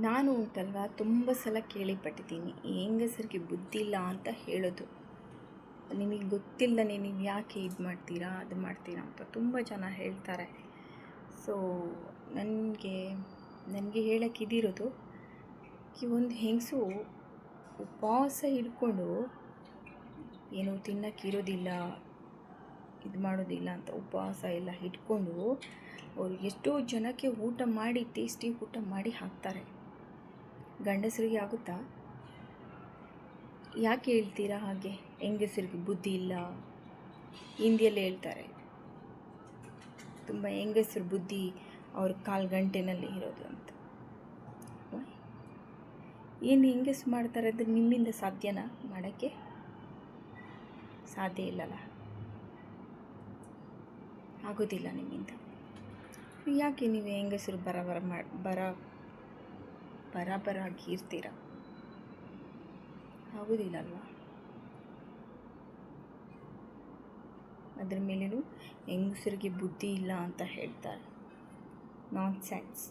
ನಾನು ಉಂಟಲ್ವ ತುಂಬ ಸಲ ಕೇಳಿಪಟ್ಟಿದ್ದೀನಿ ಹೆಂಗಸರಿಗೆ ಬುದ್ಧಿ ಇಲ್ಲ ಅಂತ ಹೇಳೋದು. ನಿಮಗೆ ಗೊತ್ತಿಲ್ಲದೇ ನೀವು ಯಾಕೆ ಇದು ಮಾಡ್ತೀರಾ ಅದು ಮಾಡ್ತೀರಾ ಅಂತ ತುಂಬ ಜನ ಹೇಳ್ತಾರೆ. ಸೊ ನನಗೆ ಹೇಳಕ್ಕೆ ಇದಿರೋದು ಒಂದು ಹೆಂಗಸು ಉಪವಾಸ ಹಿಡ್ಕೊಂಡು ಏನೂ ತಿನ್ನೋಕ್ಕಿರೋದಿಲ್ಲ, ಇದು ಮಾಡೋದಿಲ್ಲ ಅಂತ ಉಪವಾಸ ಎಲ್ಲ ಇಟ್ಕೊಂಡು ಅವರು ಎಷ್ಟೋ ಜನಕ್ಕೆ ಊಟ ಮಾಡಿ ಟೇಸ್ಟಿ ಊಟ ಮಾಡಿ ಹಾಕ್ತಾರೆ. ಗಂಡಸರಿಗೆ ಆಗುತ್ತಾ? ಯಾಕೆ ಹೇಳ್ತೀರಾ ಹಾಗೆ ಹೆಂಗಸರಿಗೆ ಬುದ್ಧಿ ಇಲ್ಲ? ಹಿಂದಿಯಲ್ಲಿ ಹೇಳ್ತಾರೆ ತುಂಬ ಹೆಂಗಸರು ಬುದ್ಧಿ ಅವ್ರ ಕಾಲು ಗಂಟೆನಲ್ಲಿ ಇರೋದು ಅಂತ. ಏನು ಹೆಂಗಸು ಮಾಡ್ತಾರೆ ಅಂದರೆ ನಿಮ್ಮಿಂದ ಸಾಧ್ಯನಾ ಮಾಡೋಕ್ಕೆ? ಸಾಧ್ಯ ಇಲ್ಲಲ್ಲ, ಆಗೋದಿಲ್ಲ ನಿಮ್ಮಿಂದ. ಯಾಕೆ ನೀವು ಹೆಂಗಸರು ಬರಾಬರಾಗಿ ಇರ್ತೀರ? ಆಗೋದಿಲ್ಲ ಅಲ್ವಾ? ಅದ್ರ ಮೇಲೇನು ಹೆಂಗಸರಿಗೆ ಬುದ್ಧಿ ಇಲ್ಲ ಅಂತ ಹೇಳ್ತಾರೆ. ನಾನ್ ಸೆನ್ಸ್.